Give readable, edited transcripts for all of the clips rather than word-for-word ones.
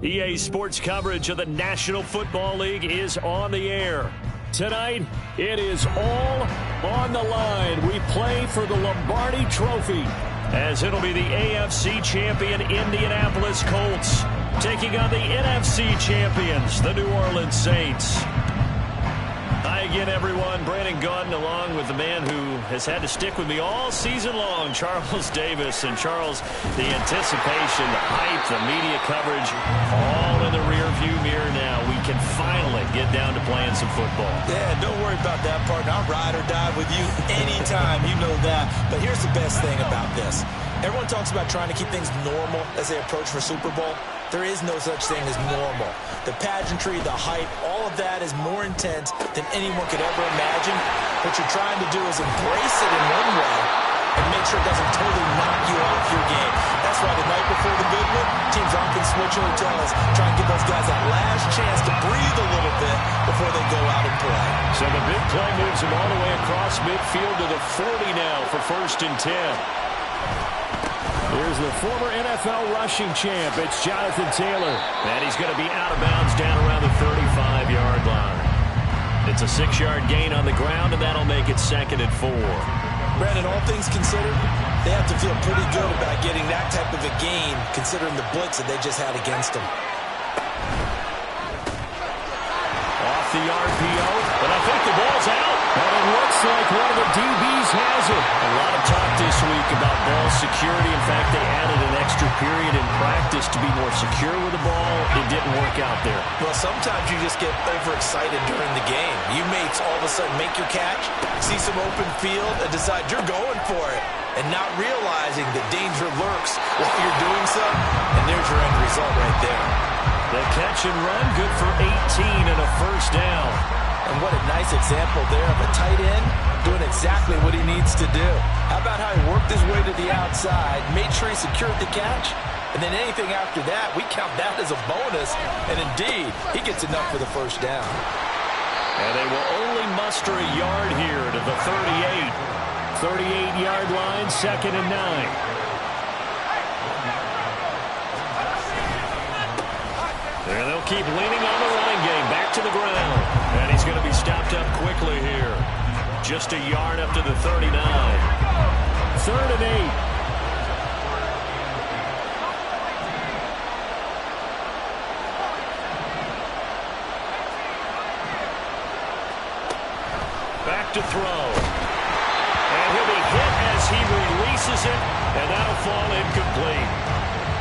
EA Sports coverage of the National Football League is on the air. Tonight, it is all on the line. We play for the Lombardi Trophy, as it'll be the AFC champion Indianapolis Colts taking on the NFC champions, the New Orleans Saints. Hi again, everyone. Brandon Gaudin along with the man who has had to stick with me all season long, Charles Davis. And Charles, the anticipation, the hype, the media coverage, all in the rearview mirror now. We can finally get down to playing some football. Yeah, don't worry about that, partner. I'll ride or die with you anytime. You know that. But here's the best thing about this. Everyone talks about trying to keep things normal as they approach for Super Bowl. There is no such thing as normal. The pageantry, the hype, all of that is more intense than anyone could ever imagine. What you're trying to do is embrace it in one way and make sure it doesn't totally knock you off your game. That's why the night before the big one, teams often switch hotels, try and give those guys that last chance to breathe a little bit before they go out and play. So the big play moves them all the way across midfield to the 40 now for 1st and 10. Here's the former NFL rushing champ. It's Jonathan Taylor. And he's going to be out of bounds down around the 35-yard line. It's a 6-yard gain on the ground, and that'll make it 2nd and 4. Brandon, all things considered, they have to feel pretty good about getting that type of a gain, considering the blitz that they just had against them. Off the RPO, but I think the ball's out. And it looks like one of the DBs has it. A lot of talk this week about ball security. In fact, they added an extra period in practice to be more secure with the ball. It didn't work out there. Well, sometimes you just get overexcited during the game. You may all of a sudden make your catch, see some open field, and decide you're going for it, and not realizing the danger lurks while you're doing so. And there's your end result right there. The catch and run, good for 18 and a 1st down. And what a nice example there of a tight end doing exactly what he needs to do. How about how he worked his way to the outside, made sure he secured the catch, and then anything after that, we count that as a bonus. And indeed, he gets enough for the 1st down. And they will only muster a yard here to the 38. 38-yard line, 2nd and 9. And they'll keep leaning on the running game. Back to the ground. And he's going to be stopped up quickly here. Just a yard up to the 39. 3rd and 8. Back to throw. And he'll be hit as he releases it. And that'll fall incomplete.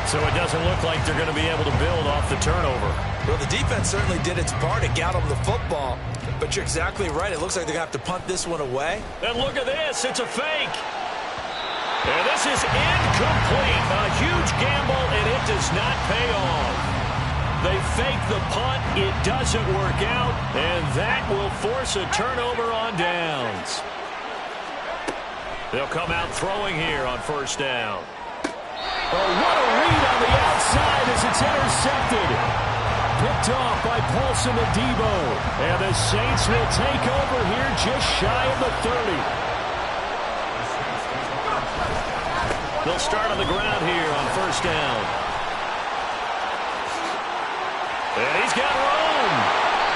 So it doesn't look like they're going to be able to build off the turnover. Well, the defense certainly did its part to get them the football. But you're exactly right. It looks like they're going to have to punt this one away. And look at this. It's a fake. And this is incomplete. A huge gamble, and it does not pay off. They fake the punt. It doesn't work out. And that will force a turnover on downs. They'll come out throwing here on 1st down. Oh, what a read on the outside as it's intercepted. Picked off by Paulson Adebo. And the Saints will take over here just shy of the 30. They'll start on the ground here on 1st down. And he's got room.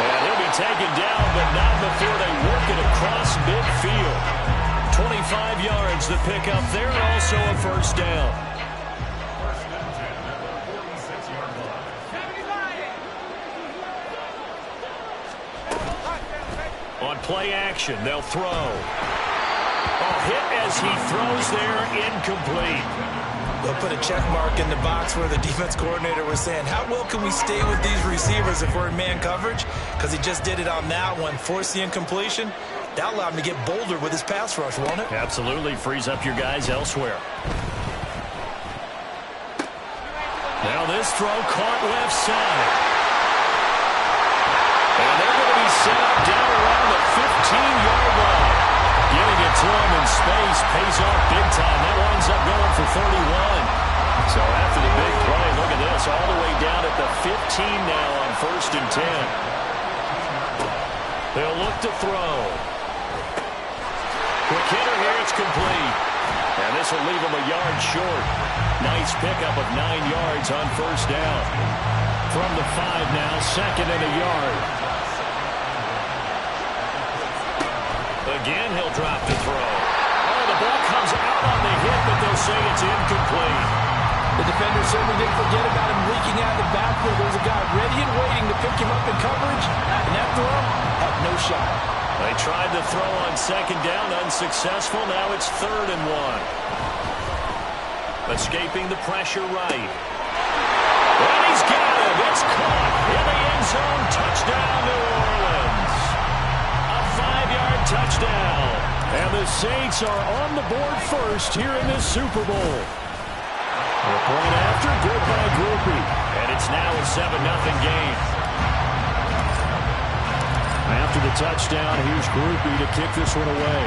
And he'll be taken down, but not before they work it across midfield. 25 yards the pickup there, and also a 1st down. On play action, they'll throw. A hit as he throws there, incomplete. They'll put a check mark in the box where the defense coordinator was saying, how well can we stay with these receivers if we're in man coverage? Because he just did it on that one, forced the incompletion. That allowed him to get bolder with his pass rush, won't it? Absolutely, frees up your guys elsewhere. Now this throw caught left side. And they're going to be set up down around the 15-yard line. Getting it to him in space pays off big time. That winds up going for 31. So after the big play, look at this, all the way down at the 15 now on 1st and 10. They'll look to throw. Quick hitter here, it's complete. And this will leave him a yard short. Nice pickup of 9 yards on 1st down. From the 5 now, 2nd and a yard. Again, he'll drop to throw. Oh, the ball comes out on the hit, but they'll say it's incomplete. The defender certainly didn't forget about him leaking out of the backfield. There was a guy ready and waiting to pick him up in coverage, and that throw had no shot. They tried to throw on 2nd down, unsuccessful. Now it's 3rd and 1. Escaping the pressure right. And he's got it. It's caught in the end zone. Touchdown, New Orleans. A 5-yard touchdown. And the Saints are on the board first here in this Super Bowl. The point after, good by Groupie. And it's now a 7-0 game. After the touchdown, here's Groupie to kick this one away.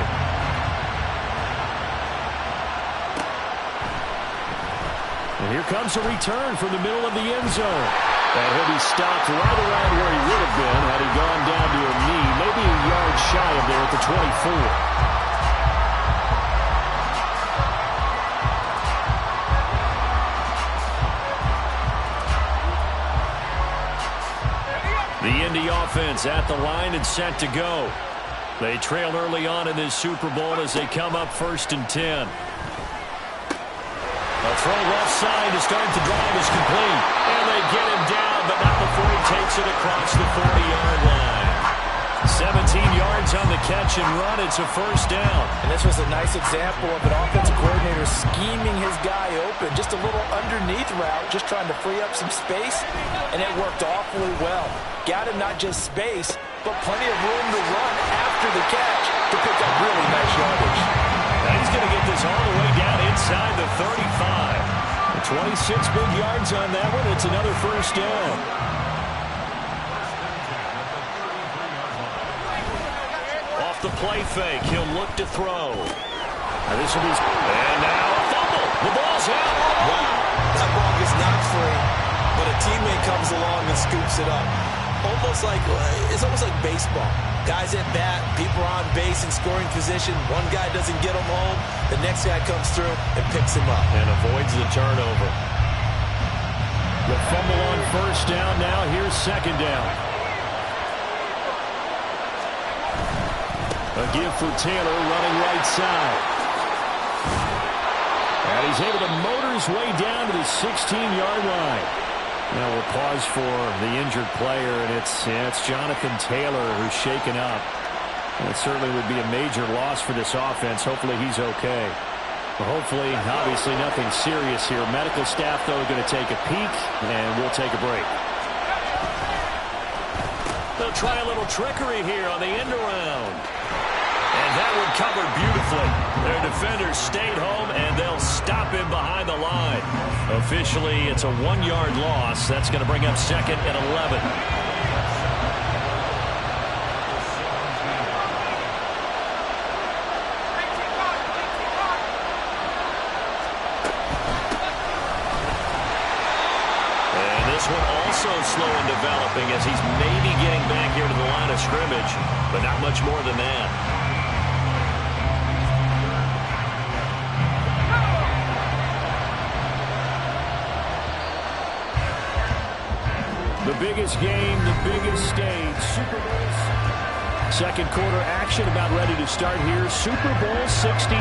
And here comes a return from the middle of the end zone. And he'll be stopped right around where he would have been had he gone down to a knee, maybe a yard shy of there at the 24. The Indy offense at the line and set to go. They trail early on in this Super Bowl as they come up 1st and 10. A throw left side to start the drive is complete. And they get him down, but not before he takes it across the 40-yard line. 17 yards on the catch and run. It's a 1st down. And this was a nice example of an offensive coordinator scheming his guy open. Just a little underneath route, just trying to free up some space. And it worked awfully well. Got him not just space, but plenty of room to run after the catch to pick up really nice yardage. And he's going to get this all the way down inside the 35. 26 big yards on that one. It's another 1st down. Off the play fake, he'll look to throw. And this will be... And now a fumble. The ball's out. Wow, that ball gets knocked free, but a teammate comes along and scoops it up. It's almost like baseball. Guys at bat, people are on base in scoring position. One guy doesn't get him home. The next guy comes through and picks him up. And avoids the turnover. The fumble on 1st down now. Here's 2nd down. A give for Taylor running right side. And he's able to motor his way down to the 16-yard line. Now we'll pause for the injured player, and it's Jonathan Taylor who's shaken up. That certainly would be a major loss for this offense. Hopefully he's okay. Well, hopefully, obviously nothing serious here. Medical staff, though, are going to take a peek, and we'll take a break. They'll try a little trickery here on the end around. And that one covered beautifully. Their defenders stayed home, and they'll stop him behind the line. Officially, it's a 1-yard loss. That's going to bring up 2nd and 11. And this one also slow in developing as he's maybe getting back here to the line of scrimmage, but not much more than that. The biggest game, the biggest stage, Super Bowl. 2nd quarter action about ready to start here. Super Bowl 63.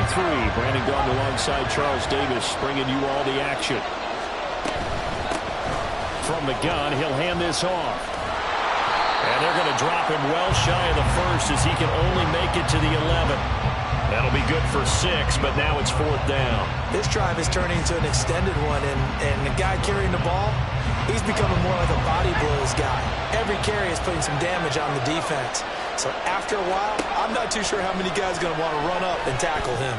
Brandon Gaughan alongside Charles Davis bringing you all the action. From the gun, he'll hand this off. And they're going to drop him well shy of the 1st as he can only make it to the 11. That'll be good for 6, but now it's 4th down. This drive is turning into an extended one, and the guy carrying the ball, he's becoming more like a body blows guy. Every carry is putting some damage on the defense. So after a while, I'm not too sure how many guys are going to want to run up and tackle him.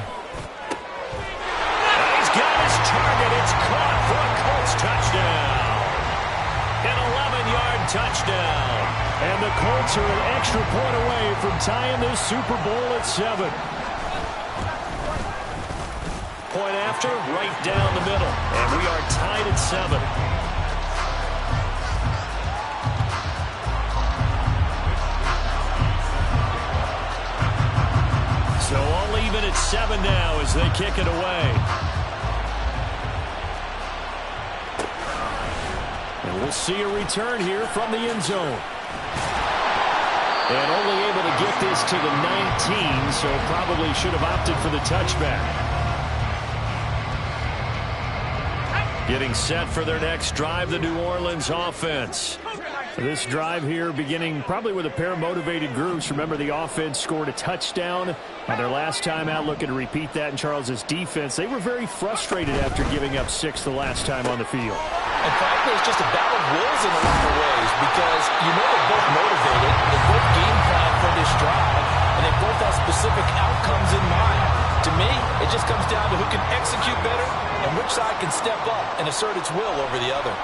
He's got his target. It's caught for a Colts touchdown. An 11-yard touchdown. And the Colts are an extra point away from tying this Super Bowl at 7. Point after, right down the middle. And we are tied at 7. So all even at 7 now as they kick it away. And We'll see a return here from the end zone. And only able to get this to the 19, so probably should have opted for the touchback. Getting set for their next drive, the New Orleans offense. This drive here beginning probably with a pair of motivated groups. Remember, the offense scored a touchdown on their last time out, looking to repeat that in Charles's defense. They were very frustrated after giving up 6 the last time on the field. And frankly, it's just a battle of wills in a lot of ways because you know they're both motivated, they both game plan for this drive, and they both have specific outcomes in mind. To me, it just comes down to who can execute better and which side can step up and assert its will over the other.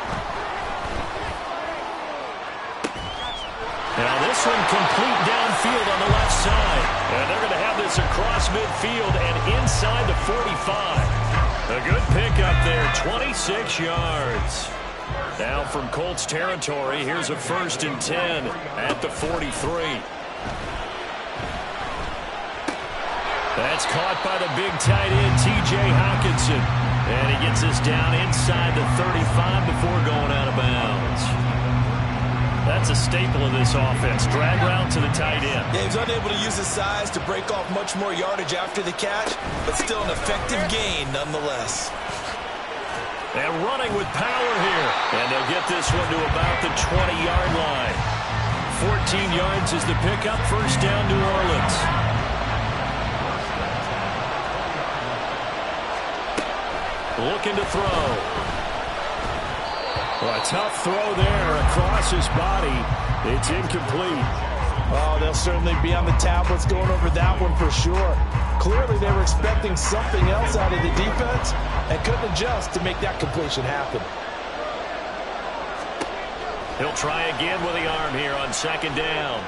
Now this one complete downfield on the left side. And they're going to have this across midfield and inside the 45. A good pickup there, 26 yards. Now from Colts territory, here's a 1st and 10 at the 43. That's caught by the big tight end, T.J. Hockenson. And he gets this down inside the 35 before going out of bounds. That's a staple of this offense. Drag route to the tight end. Yeah, he's unable to use his size to break off much more yardage after the catch, but still an effective gain nonetheless. And running with power here. And they'll get this one to about the 20-yard line. 14 yards is the pickup. 1st down, New Orleans. Looking to throw. Well, a tough throw there across his body. It's incomplete. Oh, they'll certainly be on the tablets going over that one for sure. Clearly, they were expecting something else out of the defense and couldn't adjust to make that completion happen. He'll try again with the arm here on 2nd down.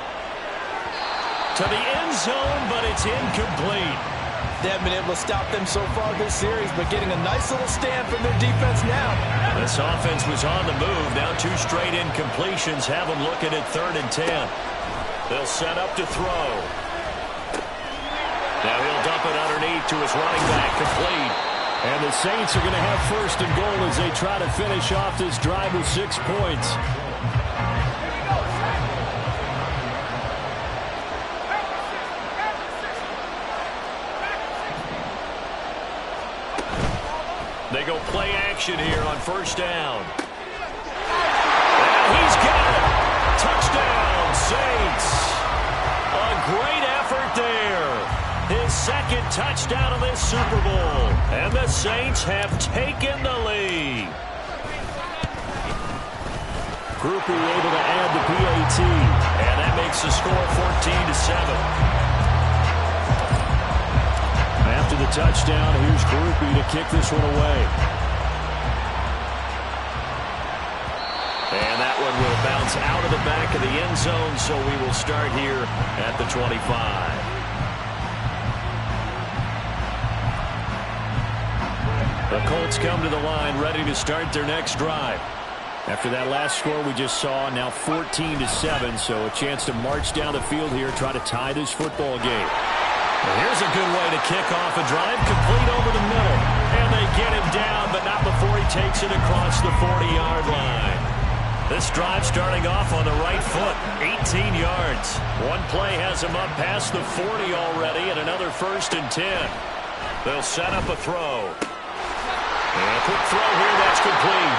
To the end zone, but it's incomplete. They haven't been able to stop them so far this series, but getting a nice little stand from their defense now. This offense was on the move. Now 2 straight incompletions have them looking at 3rd and 10. They'll set up to throw. Now he'll dump it underneath to his running back, complete. And the Saints are going to have 1st and goal as they try to finish off this drive with 6 points. They go play action here on 1st down. And he's got it. Touchdown, Saints. A great effort there. His 2nd touchdown of this Super Bowl. And the Saints have taken the lead. Groupie able to add the PAT. And that makes the score 14-7. After the touchdown, here's Groupie to kick this one away. And that one will bounce out of the back of the end zone, so we will start here at the 25. The Colts come to the line, ready to start their next drive. After that last score we just saw, now 14-7, so a chance to march down the field here, try to tie this football game. Here's a good way to kick off a drive, complete over the middle. And they get him down, but not before he takes it across the 40-yard line. This drive starting off on the right foot, 18 yards. One play has him up past the 40 already, and another 1st and 10. They'll set up a throw. And a quick throw here, that's complete.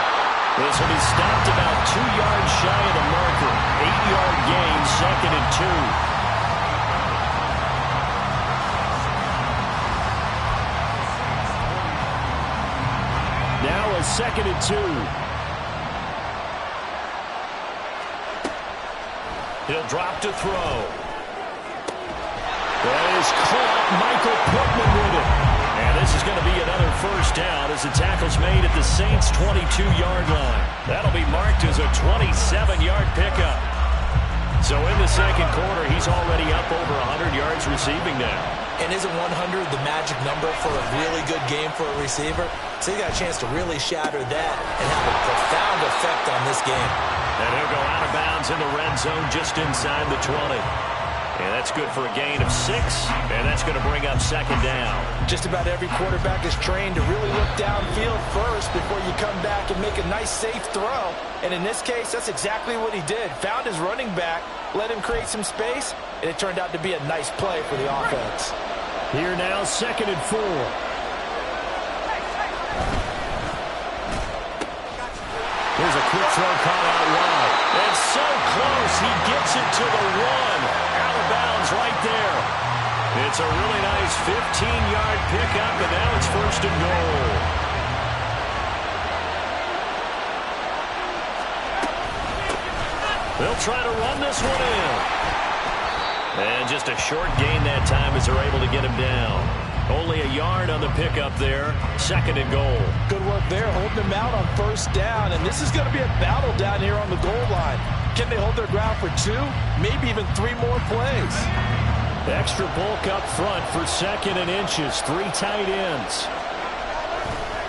This will be stopped about 2 yards shy of the marker. 8-yard gain, 2nd and 2. Now a 2nd and 2. He'll drop to throw. That is caught. Michael Pittman with it. And this is going to be another 1st down as the tackle's made at the Saints' 22-yard line. That'll be marked as a 27-yard pickup. So in the 2nd quarter, he's already up over 100 yards receiving now. And isn't 100 the magic number for a really good game for a receiver? So he got a chance to really shatter that and have a profound effect on this game. And he'll go out of bounds in the red zone just inside the 20. And that's good for a gain of 6, and that's going to bring up second down. Just about every quarterback is trained to really look downfield first before you come back and make a nice, safe throw. And in this case, that's exactly what he did. Found his running back, let him create some space, and it turned out to be a nice play for the offense. Here now, 2nd and 4. Here's a quick throw caught out wide. And so close, he gets it to the 1. Out of bounds right there. It's a really nice 15-yard pickup, and now it's 1st and goal. They'll try to run this one in. And just a short gain that time as they're able to get him down. Only a yard on the pickup there. 2nd and goal. Good work there, holding them out on 1st down. And this is going to be a battle down here on the goal line. Can they hold their ground for 2, maybe even 3 more plays? Extra bulk up front for 2nd and inches. 3 tight ends.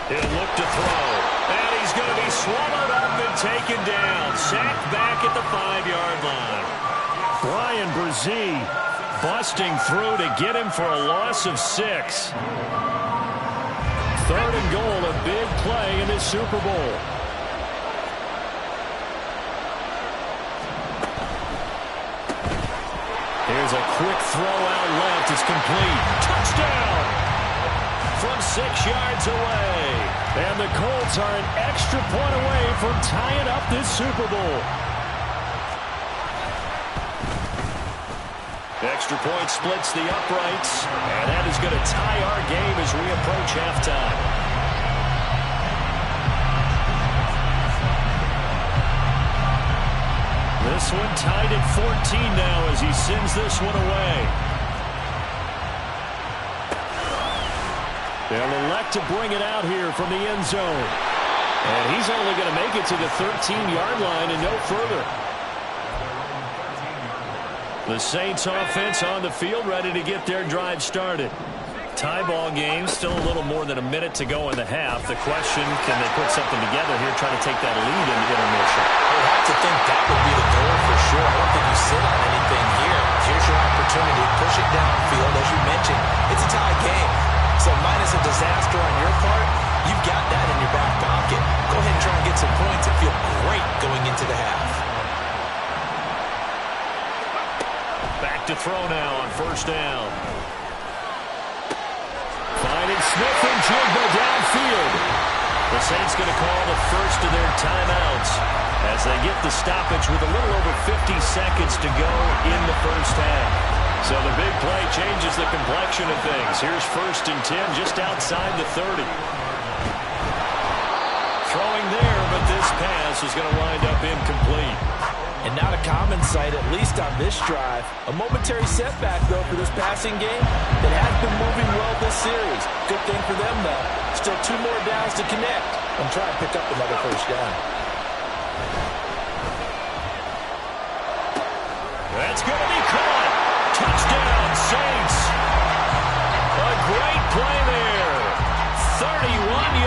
He'll look to throw. And he's going to be swallowed up and taken down. Sacked back at the 5-yard line. Brian Brzee busting through to get him for a loss of 6. 3rd and goal, a big play in this Super Bowl. Here's a quick throw out left. It's complete. Touchdown! From 6 yards away. And the Colts are an extra point away from tying up this Super Bowl. Extra point splits the uprights, and that is going to tie our game as we approach halftime. This one tied at 14 now as he sends this one away. They'll elect to bring it out here from the end zone. And he's only going to make it to the 13-yard line and no further. The Saints offense on the field, ready to get their drive started. Tie ball game, still a little more than a minute to go in the half. The question, can they put something together here, try to take that lead into intermission? I would have to think that would be the goal for sure. I don't think you sit on anything here. Here's your opportunity. Push it downfield. As you mentioned, it's a tie game. So minus a disaster on your part, you've got that in your back pocket. Go ahead and try and get some points and feel great going into the half. Back to throw now on 1st down. Finding Smith and Jigba downfield. The Saints going to call the first of their timeouts as they get the stoppage with a little over 50 seconds to go in the first half. So the big play changes the complexion of things. Here's 1st and 10 just outside the 30. Throwing there, but this pass is going to wind up incomplete. And not a common sight, at least on this drive. A momentary setback, though, for this passing game that has been moving well this series. Good thing for them, though. Still 2 more downs to connect and try and pick up another 1st down. That's going to be caught. Touchdown, Saints. A great play there. 31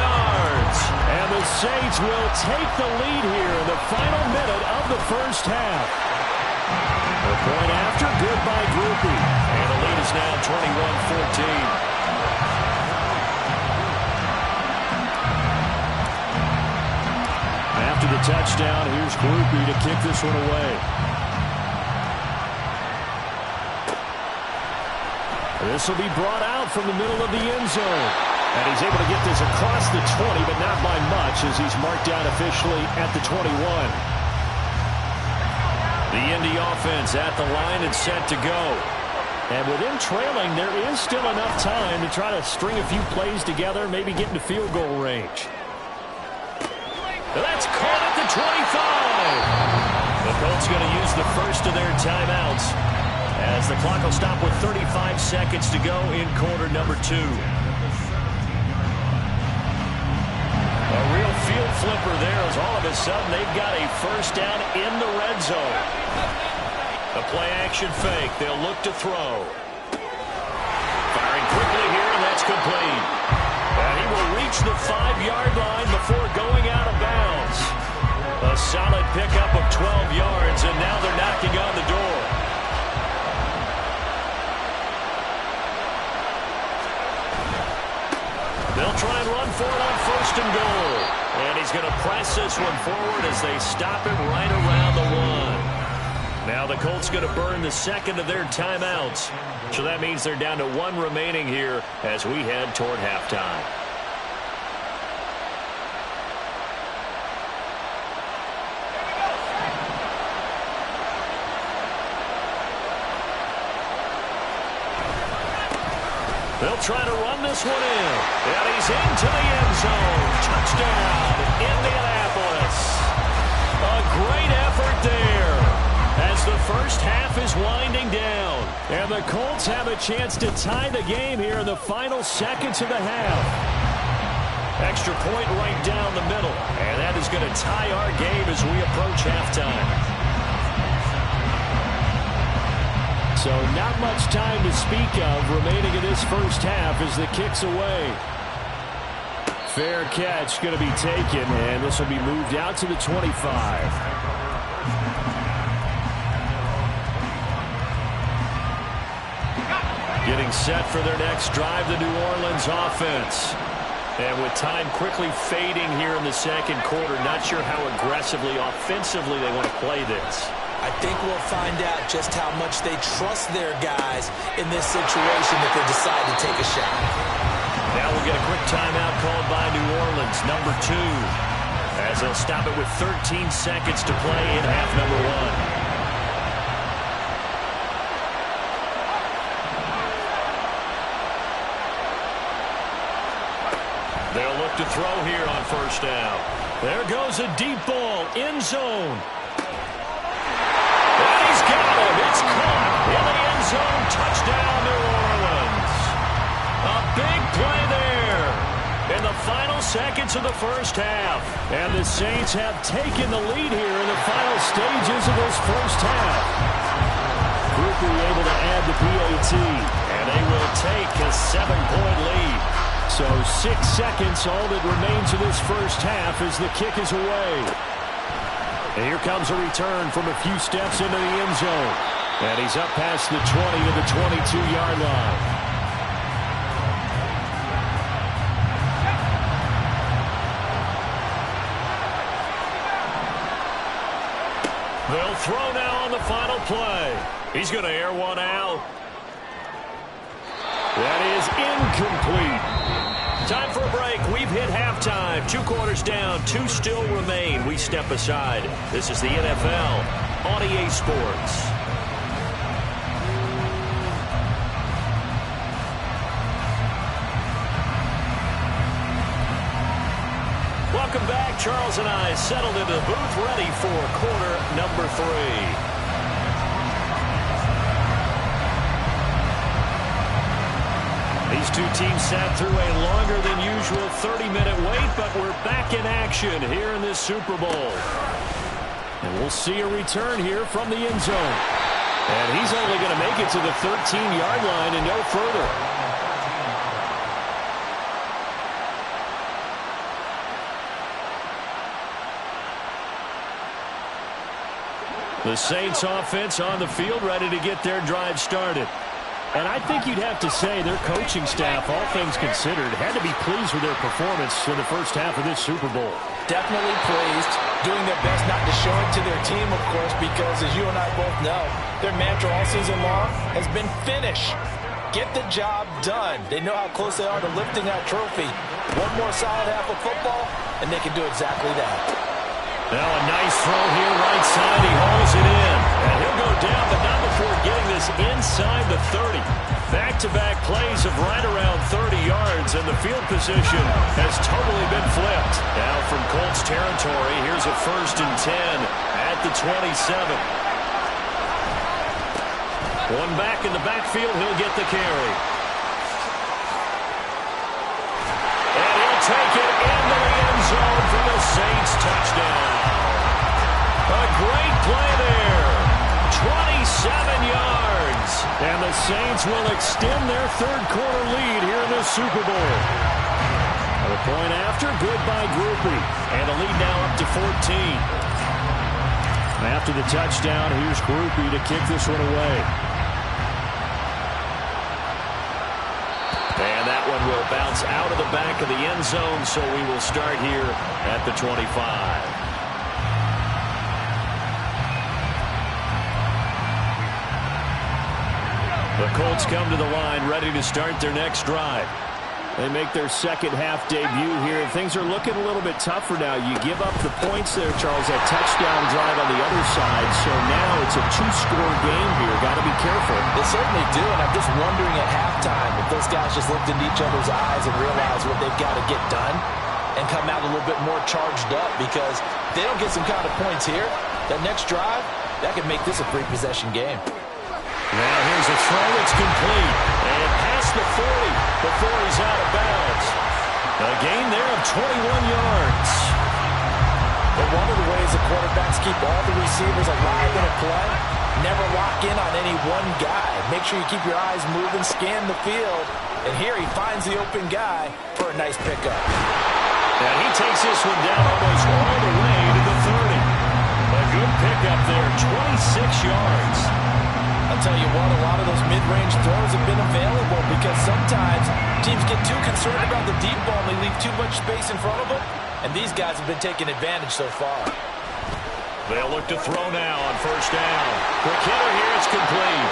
yards. And the Saints will take the lead here in the final minute of the first half. The point after, good by Groupie. And the lead is now 21-14. After the touchdown, here's Groupie to kick this one away. This will be brought out from the middle of the end zone. And he's able to get this across the 20, but not by much as he's marked down officially at the 21. The Indy offense at the line and set to go. And with him trailing, there is still enough time to try to string a few plays together, maybe get into field goal range. That's caught at the 25. The Colts going to use the first of their timeouts as the clock will stop with 35 seconds to go in quarter number 2. A real field flipper there as all of a sudden they've got a 1st down in the red zone. The play action fake. They'll look to throw. Firing quickly here, and that's complete. And he will reach the 5-yard line before going out of bounds. A solid pickup of 12 yards, and now they're knocking on the door. going to press this one forward as they stop it right around the 1. Now the Colts going to burn the second of their timeouts. So that means they're down to 1 remaining here as we head toward halftime. They'll try to run this one in. And he's into the end zone. Touchdown, Indianapolis. A great effort there as the first half is winding down. And the Colts have a chance to tie the game here in the final seconds of the half. Extra point right down the middle. And that is going to tie our game as we approach halftime. So not much time to speak of remaining in this first half as the kick's away. Fair catch going to be taken, and this will be moved out to the 25. Getting set for their next drive, the New Orleans offense. And with time quickly fading here in the second quarter, not sure how aggressively, offensively they want to play this. I think we'll find out just how much they trust their guys in this situation if they decide to take a shot. Now we'll get a quick timeout called by New Orleans, number 2, as they'll stop it with 13 seconds to play in half number 1. They'll look to throw here on first down. There goes a deep ball, end zone. And he's got him. It's caught in the end zone. Touchdown, New Orleans. A big play there in the final seconds of the first half. And the Saints have taken the lead here in the final stages of this first half. Groupie able to add the PAT, and they will take a 7-point lead. So 6 seconds, all that remains of this first half as the kick is away. And here comes a return from a few steps into the end zone. And he's up past the 20 to the 22-yard line. They'll throw now on the final play. He's going to air one out. That is incomplete. Time for a break. We've hit halftime. 2 quarters down. 2 still remain. We step aside. This is the NFL on EA Sports. Welcome back. Charles and I settled into the booth, ready for quarter number 3. These two teams sat through a longer than usual 30-minute wait, but we're back in action here in this Super Bowl. And we'll see a return here from the end zone. And he's only going to make it to the 13-yard line and no further. The Saints offense on the field, ready to get their drive started. And I think you'd have to say their coaching staff, all things considered, had to be pleased with their performance in the first half of this Super Bowl. Definitely pleased, doing their best not to show it to their team, of course, because as you and I both know, their mantra all season long has been finish. Get the job done. They know how close they are to lifting that trophy. One more solid half of football, and they can do exactly that. Now a nice throw here right side. He hauls it in. And he'll go down, but not before getting this inside the 30. Back-to-back plays of right around 30 yards, and the field position has totally been flipped. Now from Colts territory, here's a 1st and 10 at the 27. One back in the backfield, he'll get the carry. And he'll take it into the end zone for the Saints touchdown. A great play there. 27 yards. And the Saints will extend their third-quarter lead here in the Super Bowl. The point after, good by Groupie. And the lead now up to 14. After the touchdown, here's Groupie to kick this one away. And that one will bounce out of the back of the end zone, so we will start here at the 25. The Colts come to the line ready to start their next drive. They make their second half debut here. Things are looking a little bit tougher now. You give up the points there, Charles, that touchdown drive on the other side. So now it's a two-score game here. Got to be careful. They certainly do, and I'm just wondering at halftime if those guys just looked into each other's eyes and realized what they've got to get done and come out a little bit more charged up, because if they don't get some kind of points here, that next drive, that could make this a three-possession game. Now here's a throw. It's complete. And past the 40 before he's out of bounds. A gain there of 21 yards. But one of the ways the quarterbacks keep all the receivers alive in a play, never lock in on any one guy. Make sure you keep your eyes moving, scan the field. And here he finds the open guy for a nice pickup. And he takes this one down almost all the way to the 30. A good pickup there, 26 yards. I'll tell you what, a lot of those mid-range throws have been available because sometimes teams get too concerned about the deep ball and they leave too much space in front of them, and these guys have been taking advantage so far. They'll look to throw now on first down. Quick hitter here, it's complete.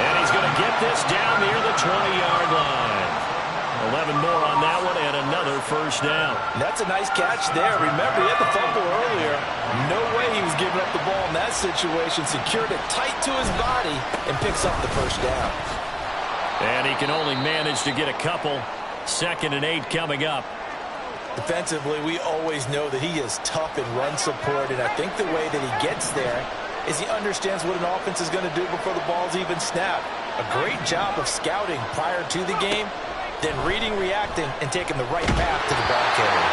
And he's going to get this down near the 20-yard line. 11 more on that one and another first down. That's a nice catch there. Remember, he had the fumble earlier. No way he was giving up the ball in that situation. Secured it tight to his body and picks up the first down. And he can only manage to get a couple. 2nd and 8 coming up. Defensively, we always know that he is tough in run support, and I think the way that he gets there is he understands what an offense is going to do before the ball's even snapped. A great job of scouting prior to the game, then reading, reacting, and taking the right path to the ball carrier.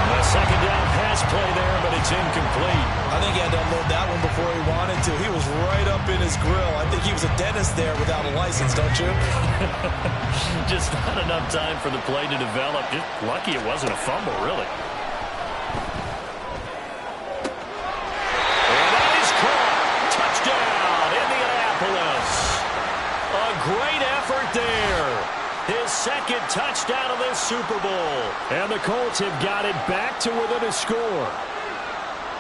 A second down pass play there, but it's incomplete. I think he had to unload that one before he wanted to. He was right up in his grill. I think he was a dentist there without a license, don't you? Just not enough time for the play to develop. Just lucky it wasn't a fumble, really. And that is caught. Touchdown, Indianapolis. A great effort there. His second touchdown of this Super Bowl. And the Colts have got it back to within a score.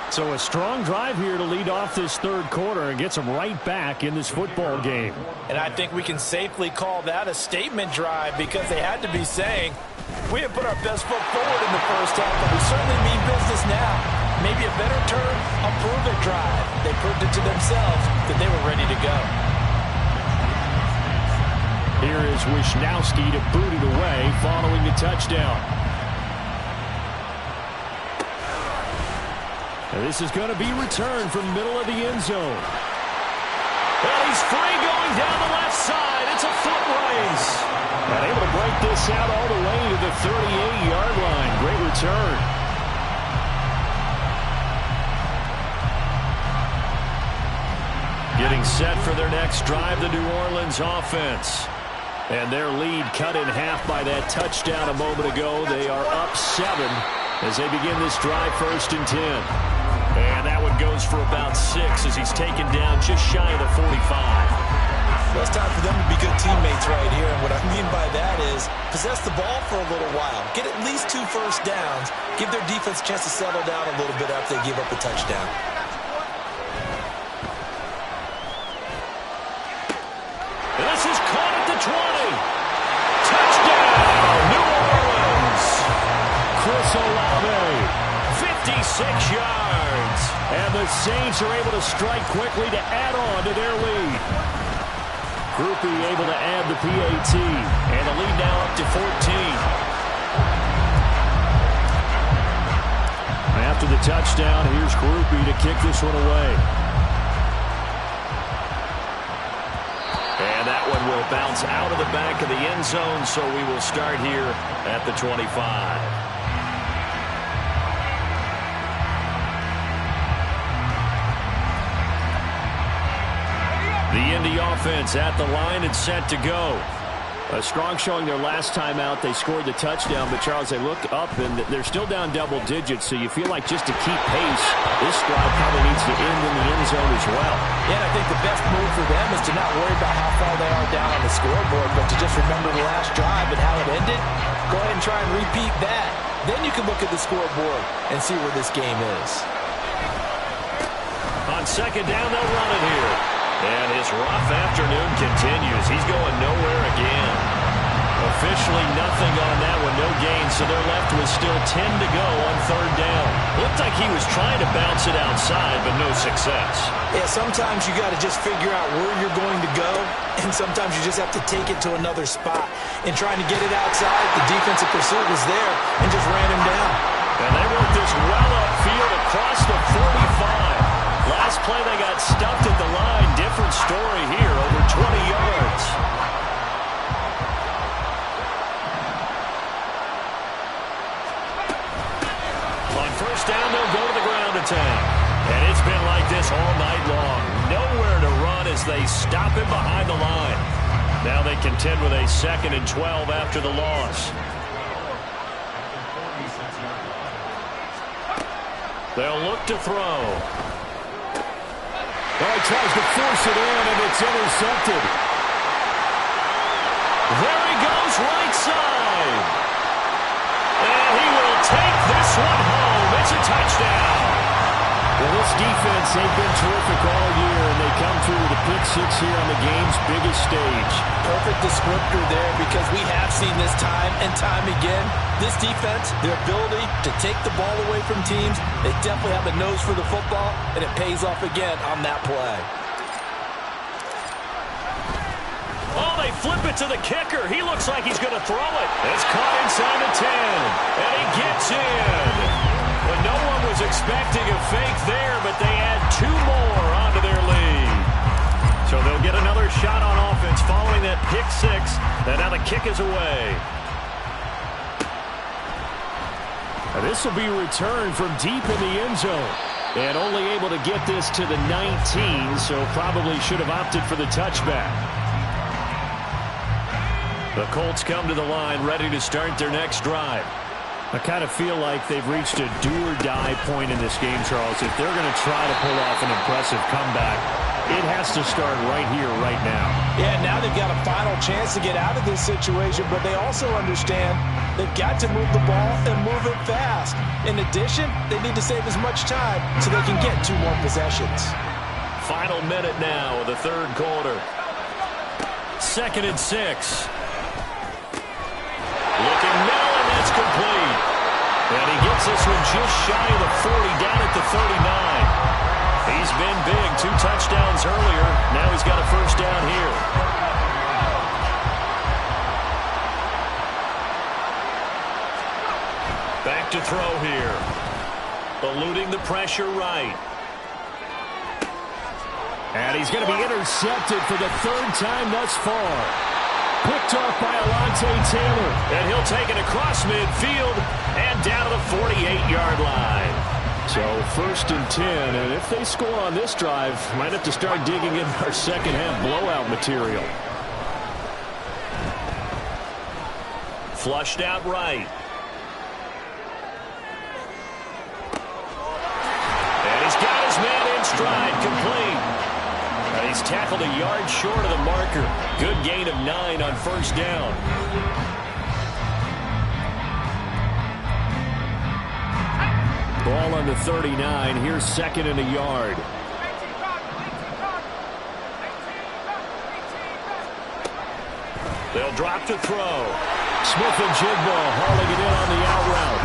So a strong drive here to lead off this third quarter and gets them right back in this football game. And I think we can safely call that a statement drive, because they had to be saying, we have put our best foot forward in the first half, but we certainly mean business now. Maybe a better term, a prove-it drive. They proved it to themselves that they were ready to go. Here is Wisnowski to boot it away following the touchdown. And this is going to be returned from middle of the end zone. And he's free going down the left side. It's a foot race. And able to break this out all the way to the 38-yard line. Great return. Getting set for their next drive, the New Orleans offense. And their lead cut in half by that touchdown a moment ago. They are up 7 as they begin this drive, 1st and 10. And that one goes for about 6 as he's taken down just shy of the 45. Well, it's time for them to be good teammates right here. And what I mean by that is possess the ball for a little while. Get at least 2 first downs. Give their defense a chance to settle down a little bit after they give up the touchdown. This is caught at the 20. Touchdown, New Orleans. Chris Olave, 56 yards. And the Saints are able to strike quickly to add on to their lead. Groupie able to add the PAT. And the lead now up to 14. After the touchdown, here's Groupie to kick this one away. And that one will bounce out of the back of the end zone, so we will start here at the 25. The Indy offense at the line and set to go. A strong showing their last time out. They scored the touchdown, but Charles, they look up and they're still down double digits, so you feel like just to keep pace, this drive probably needs to end in the end zone as well. Yeah, and I think the best move for them is to not worry about how far they are down on the scoreboard, but to just remember the last drive and how it ended. Go ahead and try and repeat that. Then you can look at the scoreboard and see where this game is. On second down, they'll run it here. And his rough afternoon continues. He's going nowhere again. Officially nothing on that one, no gain, so they're left with still 10 to go on third down. Looked like he was trying to bounce it outside, but no success. Yeah, sometimes you got to just figure out where you're going to go, and sometimes you just have to take it to another spot. In trying to get it outside, the defensive pursuit was there and just ran him down. And they worked this well upfield across the 45. Last play, they got stuffed at the line. Different story here, over 20 yards. On first down, they'll go to the ground attack. And it's been like this all night long. Nowhere to run as they stop him behind the line. Now they contend with a 2nd and 12 after the loss. They'll look to throw. Oh, he tries to force it in, and it's intercepted. There he goes, right side. And he will take this one home. It's a touchdown. Well, this defense, they've been terrific all year, and they come through with a pick six here on the game's biggest stage. Perfect descriptor there, because we have seen this time and time again. This defense, their ability to take the ball away from teams, they definitely have a nose for the football, and it pays off again on that play. Oh, they flip it to the kicker. He looks like he's going to throw it. It's caught inside the 10, and he gets in. But no one was expecting a fake there, but they add 2 more onto their lead. So they'll get another shot on offense following that pick six, and now the kick is away. This will be returned from deep in the end zone. And only able to get this to the 19, so probably should have opted for the touchback. The Colts come to the line, ready to start their next drive. I kind of feel like they've reached a do-or-die point in this game, Charles. If they're going to try to pull off an impressive comeback, it has to start right here, right now. Yeah, now they've got a final chance to get out of this situation, but they also understand they've got to move the ball and move it fast. In addition, they need to save as much time so they can get 2 more possessions. Final minute now of the third quarter. 2nd and 6. Looking middle, and that's complete. And he gets this one just shy of the 40, down at the 39. He's been big, 2 touchdowns earlier. Now he's got a first down here. Back to throw here. Eluding the pressure right. And he's going to be intercepted for the 3rd time thus far. Picked off by Alontae Taylor. And he'll take it across midfield and down to the 48-yard line. So 1st and 10, and if they score on this drive, might have to start digging in our second-half blowout material. Flushed out right. And he's got his man in stride, complete. He's tackled a yard short of the marker. Good gain of 9 on first down. Ball on the 39. Here's 2nd and a yard. They'll drop to throw. Smith and Jigba hauling it in on the out route.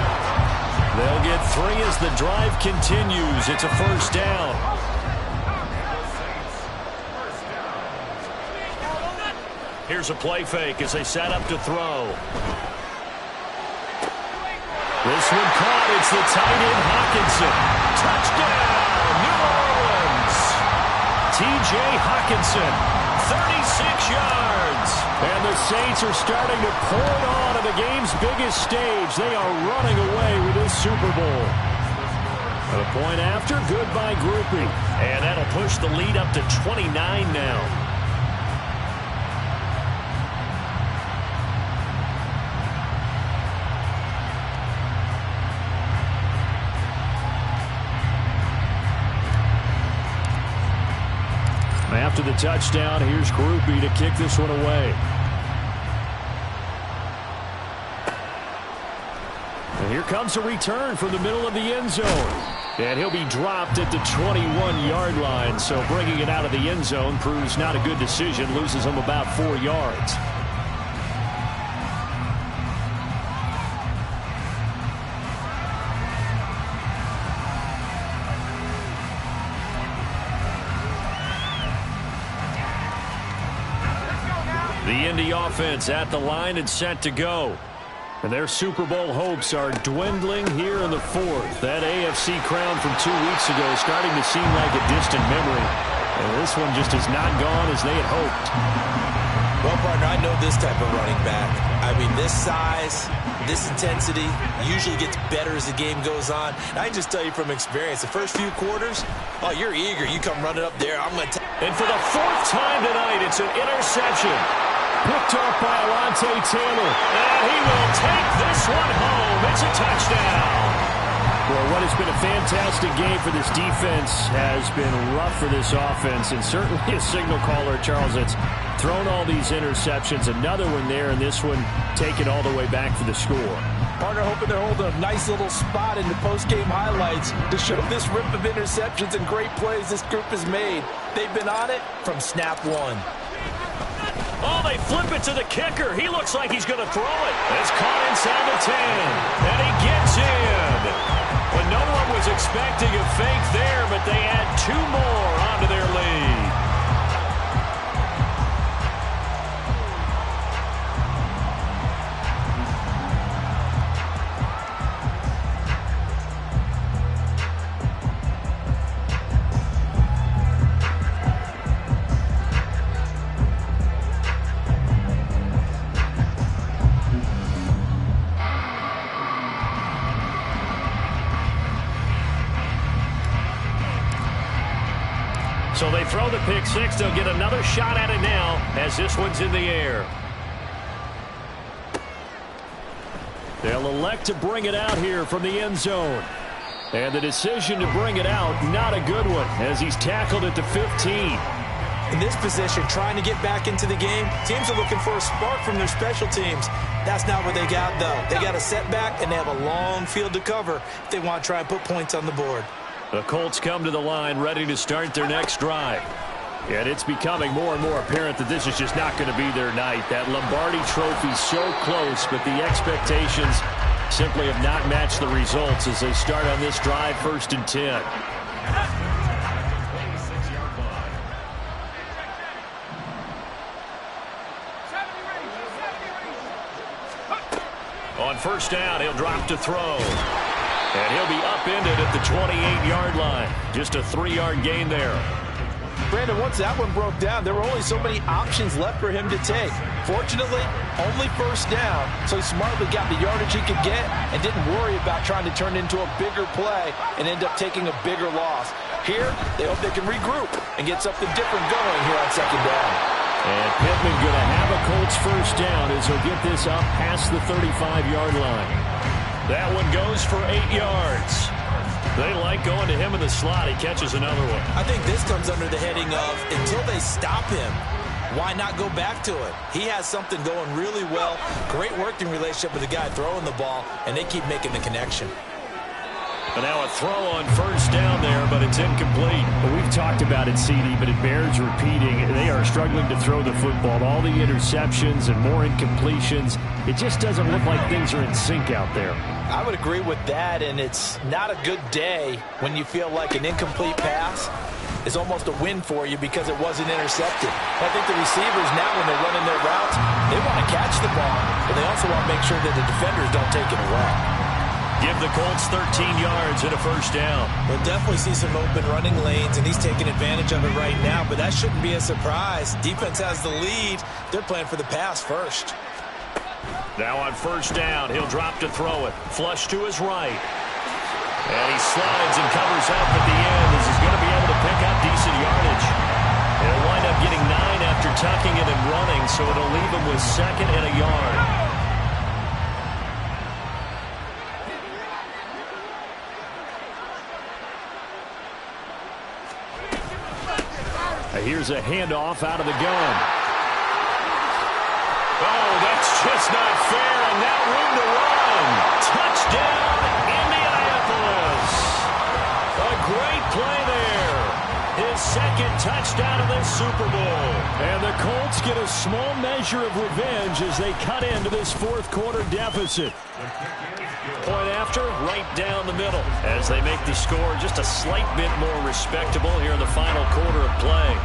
They'll get 3 as the drive continues. It's a first down. Here's a play fake as they set up to throw. This one caught. It's the tight end Hawkinson. Touchdown, New Orleans. T.J. Hawkinson, 36 yards. And the Saints are starting to pour it on the game's biggest stage. They are running away with this Super Bowl. And a point after, goodbye grouping. And that'll push the lead up to 29 now. the touchdown. Here's Groupie to kick this one away. And here comes a return from the middle of the end zone. And he'll be dropped at the 21-yard line. So bringing it out of the end zone proves not a good decision. Loses him about 4 yards. The Indy offense at the line and set to go. And their Super Bowl hopes are dwindling here in the fourth. That AFC crown from 2 weeks ago is starting to seem like a distant memory. And this one just has not gone as they had hoped. Well, partner, I know this type of running back. I mean, this size, this intensity usually gets better as the game goes on. And I can just tell you from experience, the first few quarters, oh, you're eager. You come running up there. I'm going to... And for the 4th time tonight, it's an interception. Picked off by Alontae Taylor. And he will take this one home. It's a touchdown. Well, what has been a fantastic game for this defense has been rough for this offense. And certainly a signal caller, Charles, that's thrown all these interceptions. Another one there, and this one taken all the way back for the score. Partner hoping they're holding a nice little spot in the post-game highlights to show this rip of interceptions and great plays this group has made. They've been on it from snap one. Oh, they flip it to the kicker. He looks like he's going to throw it. It's caught inside the 10, and he gets in. When no one was expecting a fake there, but they add 2 more onto their lead. So they throw the pick six. They'll get another shot at it now as this one's in the air. They'll elect to bring it out here from the end zone. And the decision to bring it out, not a good one, as he's tackled at the 15. In this position, trying to get back into the game, teams are looking for a spark from their special teams. That's not what they got, though. They got a setback, and they have a long field to cover if they want to try and put points on the board. The Colts come to the line ready to start their next drive. And it's becoming more and more apparent that this is just not going to be their night. That Lombardi trophy so close, but the expectations simply have not matched the results as they start on this drive, 1st and 10. On 1st down, he'll drop to throw. And he'll be upended at the 28-yard line. Just a 3-yard gain there. Brandon, once that one broke down, there were only so many options left for him to take. Fortunately, only 1st down, so he smartly got the yardage he could get and didn't worry about trying to turn it into a bigger play and end up taking a bigger loss. Here, they hope they can regroup and get something different going here on 2nd down. And Pittman going to have a Colts 1st down as he'll get this up past the 35-yard line. That one goes for 8 yards. They like going to him in the slot. He catches another one. I think this comes under the heading of until they stop him, why not go back to it? He has something going really well. Great working relationship with the guy throwing the ball, and they keep making the connection. And now a throw on 1st down there, but it's incomplete. Well, we've talked about it, CD, but it bears repeating. They are struggling to throw the football. All the interceptions and more incompletions. It just doesn't look like things are in sync out there. I would agree with that, and it's not a good day when you feel like an incomplete pass is almost a win for you because it wasn't intercepted. I think the receivers now, when they're running their routes, they want to catch the ball, but they also want to make sure that the defenders don't take it away. Give the Colts 13 yards and a 1st down. We'll definitely see some open running lanes, and he's taking advantage of it right now, but that shouldn't be a surprise. Defense has the lead. They're playing for the pass first. Now on 1st down, he'll drop to throw it. Flush to his right. And he slides and covers up at the end as he's going to be able to pick up decent yardage. He'll wind up getting 9 after tucking it and running, so it'll leave him with 2nd and a yard. Here's a handoff out of the gun. Oh, that's just not fair, and now room to run. Touchdown, Indianapolis. A great play there. His second touchdown of this Super Bowl. And the Colts get a small measure of revenge as they cut into this fourth quarter deficit. Point after, right down the middle. As they make the score just a slight bit more respectable here in the final quarter of play.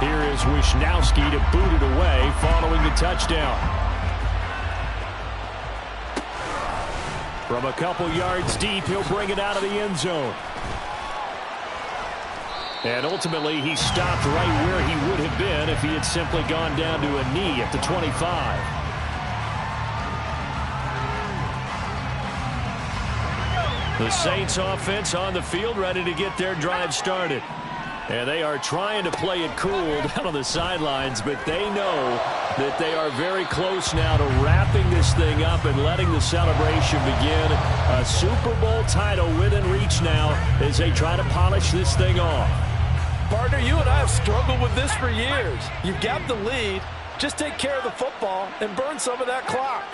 Here is Wisnowski to boot it away following the touchdown. From a couple yards deep, he'll bring it out of the end zone. And ultimately, he stopped right where he would have been if he had simply gone down to a knee at the 25. The Saints offense on the field, ready to get their drive started. And they are trying to play it cool down on the sidelines, but they know that they are very close now to wrapping this thing up and letting the celebration begin. A Super Bowl title within reach now as they try to polish this thing off. Partner, you and I have struggled with this for years. You've got the lead. Just take care of the football and burn some of that clock.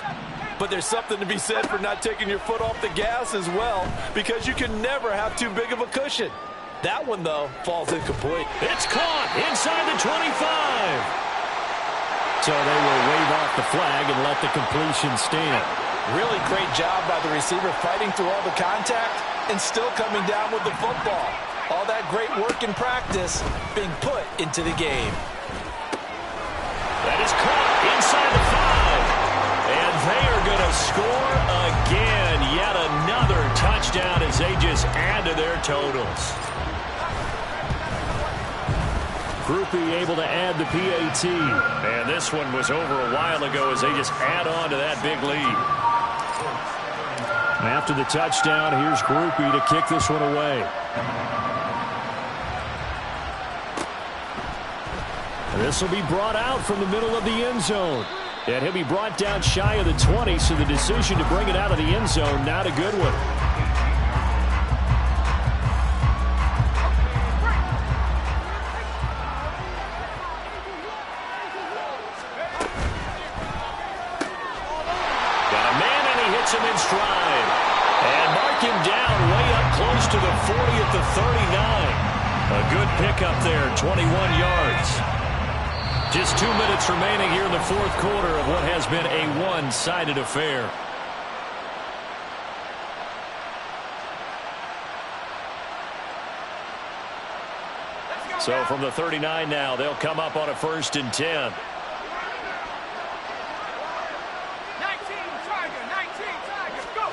But there's something to be said for not taking your foot off the gas as well, because you can never have too big of a cushion. That one, though, falls incomplete. It's caught inside the 25. So they will wave off the flag and let the completion stand. Really great job by the receiver fighting through all the contact and still coming down with the football. All that great work in practice being put into the game. That is caught inside the 5. And they are going to score again. Yet another touchdown as they just add to their totals. Groupie able to add the PAT. And this one was over a while ago as they just add on to that big lead. After the touchdown, here's Groupie to kick this one away. This will be brought out from the middle of the end zone. And he'll be brought down shy of the 20, so the decision to bring it out of the end zone, not a good one. Got a man, and he hits him in stride. And mark him down way up close to the 40 at the 39. A good pickup there, 21 yards. Just 2 minutes remaining here in the fourth quarter of what has been a one-sided affair. So from the 39 now, they'll come up on a 1st and 10. 19 Tigers, go!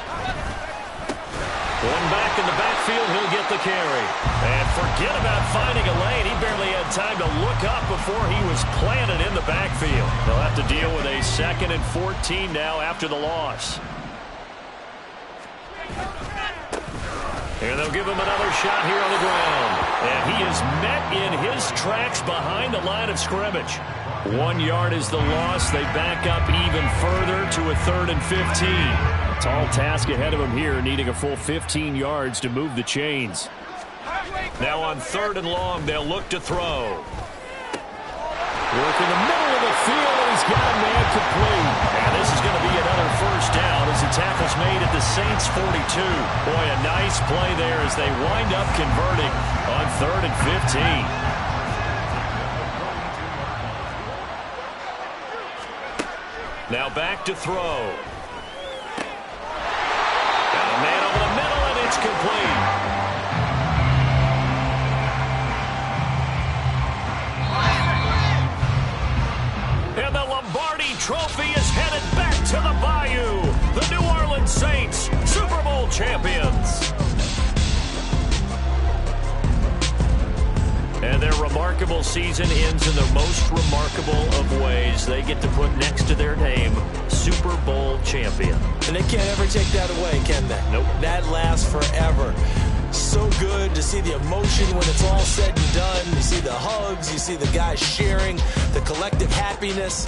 One back in the backfield, he'll get the carry. And forget about finding a lane. He barely had time to look up before he was planted in the backfield. They'll have to deal with a 2nd and 14 now after the loss. And they'll give him another shot here on the ground. And he is met in his tracks behind the line of scrimmage. 1 yard is the loss. They back up even further to a 3rd and 15. Tall task ahead of him here, needing a full 15 yards to move the chains. Now on 3rd and long, they'll look to throw. Work in the middle of the field, and he's got a man complete. And this is going to be another 1st down as the tackle's made at the Saints' 42. Boy, a nice play there as they wind up converting on 3rd and 15. Now back to throw. Got a man over the middle, and it's complete. And the Lombardi Trophy is headed back to the Bayou. The New Orleans Saints, Super Bowl champions. And their remarkable season ends in the most remarkable of ways. They get to put next to their name, Super Bowl champion. And they can't ever take that away, can they? Nope. That lasts forever. So good to see the emotion when it's all said and done. You see the hugs, you see the guys sharing, the collective happiness.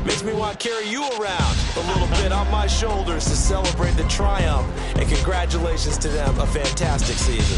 Makes me want to carry you around a little bit on my shoulders to celebrate the triumph. And congratulations to them, a fantastic season.